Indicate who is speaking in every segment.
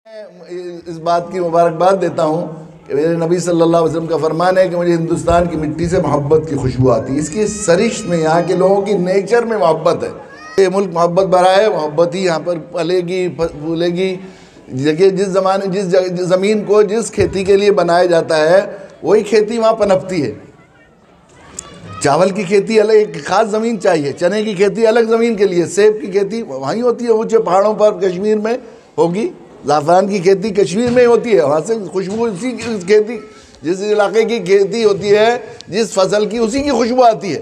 Speaker 1: اس بات کی مبارکباد دیتا ہوں کہ میرے نبی صلی اللہ علیہ وسلم کا فرمان ہے کہ مجھے ہندوستان کی مٹی سے محبت کی خوشبو آتی ہے۔ اس کی سرشت میں یہاں کے لوگوں کی نیچر میں محبت ہے۔ یہ ملک محبت بھرا ہے، محبت ہی یہاں پر پلے گی پھولے گی۔ جس زمین کو جس کھیتی کے لیے بنایا جاتا ہے وہی کھیتی وہاں پنپتی ہے۔ چاول کی کھیتی الگ ایک خاص زمین چاہیے، چنے کی کھیتی الگ زمین کے لیے، سیب کی کھیتی وہیں ہوتی ہے اونچے پہاڑوں پر کشمیر میں ہوگی، زعفران کی کھیتی کشمیر میں ہوتی ہے، وہاں سے خوشبو اسی کی کھیتی، جس علاقے کی کھیتی ہوتی ہے جس فصل کی اسی کی خوشبو آتی ہے۔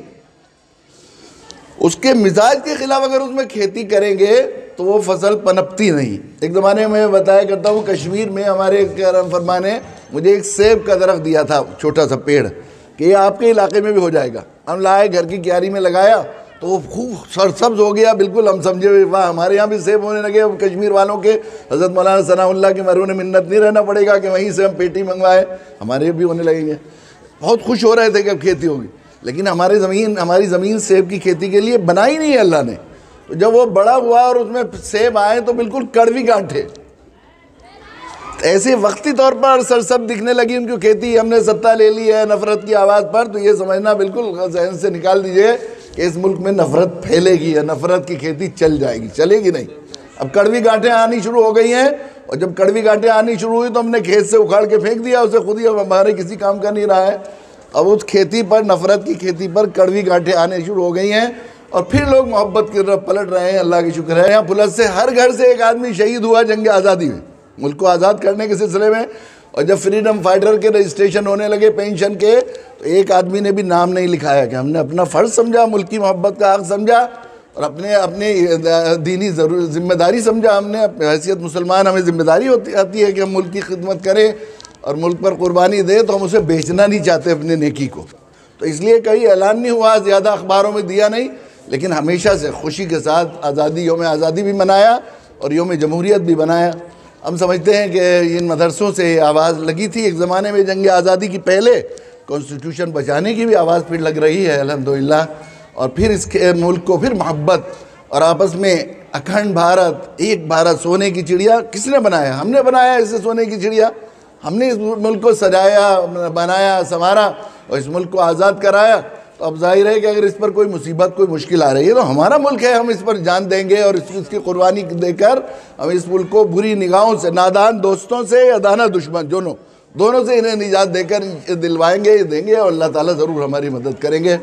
Speaker 1: اس کے مزاج کے خلاف اگر اس میں کھیتی کریں گے تو وہ فصل پنپتی نہیں۔ ایک زمانے میں بتایا کرتا ہوں کشمیر میں ہمارے کرم فرما نے مجھے ایک سیب کا درخت دیا تھا، چھوٹا سا پیڑ، کہ یہ آپ کے علاقے میں بھی ہو جائے گا۔ ہم لائے گھر کی کیاری میں لگایا تو وہ خوب سرسبز ہو گیا، بالکل ہم سمجھے واہ ہمارے یہاں بھی سیب ہونے لگے۔ اب کشمیر والوں کے حضرت مولانا ثناء اللہ کے مرہون منت نہیں رہنا پڑے گا کہ وہیں سے ہم پیٹی منگوائے، ہمارے بھی ہونے لگیں گے۔ بہت خوش ہو رہے تھے کہ اب کھیتی ہوگی، لیکن ہماری زمین سیب کی کھیتی کے لیے بنائی نہیں ہے اللہ نے۔ تو جب وہ بڑا ہوا اور اس میں سیب آئے تو بالکل کڑوی گانٹھے، ایسے وقتی طور پر سرسب دکھنے لگی ان کی کھیتی۔ ہم نے سطح لے لی ہے نفرت کی آواز پر، تو یہ سمجھنا بالکل ذہن سے نکال دیجئے کہ اس ملک میں نفرت پھیلے گی یا نفرت کی کھیتی چل جائے گی، چلے گی نہیں۔ اب کڑوی گانٹھیں آنی شروع ہو گئی ہیں، اور جب کڑوی گانٹھیں آنی شروع ہوئی تو ہم نے کھیت سے اکھاڑ کے پھینک دیا اسے، خود ہی اب ہمارے کسی کام کا نہیں رہا ہے۔ اب اس کھیتی پر، نفرت کی کھیتی پر کڑوی گانٹھیں آنے شروع ہو گئی ہیں، اور پھر لوگ محبت کی طرف پلٹ رہے ہیں۔ اللہ کی شکر ہے یہاں پلس سے ہر گھر سے ایک آدمی شہید ہوا جنگ آزادی میں، ملک کو آزاد کرنے کے سلسلے میں۔ اور جب فریڈم فائٹر کے رجسٹریشن ہونے لگے پینشن کے، تو ایک آدمی نے بھی نام نہیں لکھایا، کہ ہم نے اپنا فرض سمجھا، ملک کی محبت کا حق سمجھا، اور اپنے دینی ذمہ داری سمجھا۔ ہم نے حیثیت مسلمان ہمیں ذمہ داری آتی ہے کہ ہم ملک کی خدمت کریں اور ملک پر قربانی دیں، تو ہم اسے بیچنا نہیں چاہتے اپنے نیکی کو۔ تو اس لیے کہیں اعلان نہیں ہوا، زیادہ اخباروں میں دیا نہیں، لیکن ہمیشہ سے خوشی کے ساتھ یوم آزادی بھی منایا اور یوم جمہوریت بھی بنایا۔ ہم سمجھتے ہیں کہ ان مدرسوں سے آواز لگی تھی ایک زمانے میں جنگ آزادی کی پہلے، کانسٹیٹیوشن بچانے کی بھی آواز پھر لگ رہی ہے الحمدللہ۔ اور پھر اس کے ملک کو پھر محبت اور آپس میں اکھنڈ بھارت، ایک بھارت، سونے کی چڑیا کس نے بنایا؟ ہم نے بنایا اسے سونے کی چڑیا۔ ہم نے اس ملک کو سجایا، بنایا، سنوارا اور اس ملک کو آزاد کرایا۔ تو اب ظاہر ہے کہ اگر اس پر کوئی مصیبت، کوئی مشکل آ رہی ہے تو ہمارا ملک ہے، ہم اس پر جان دیں گے، اور اس کی قربانی دے کر ہم اس ملک کو بری نگاہوں سے، نادان دوستوں سے یا دانا دشمن دونوں سے انہیں نجات دے کر دلوائیں گے، دیں گے، اور اللہ تعالیٰ ضرور ہماری مدد کریں گے۔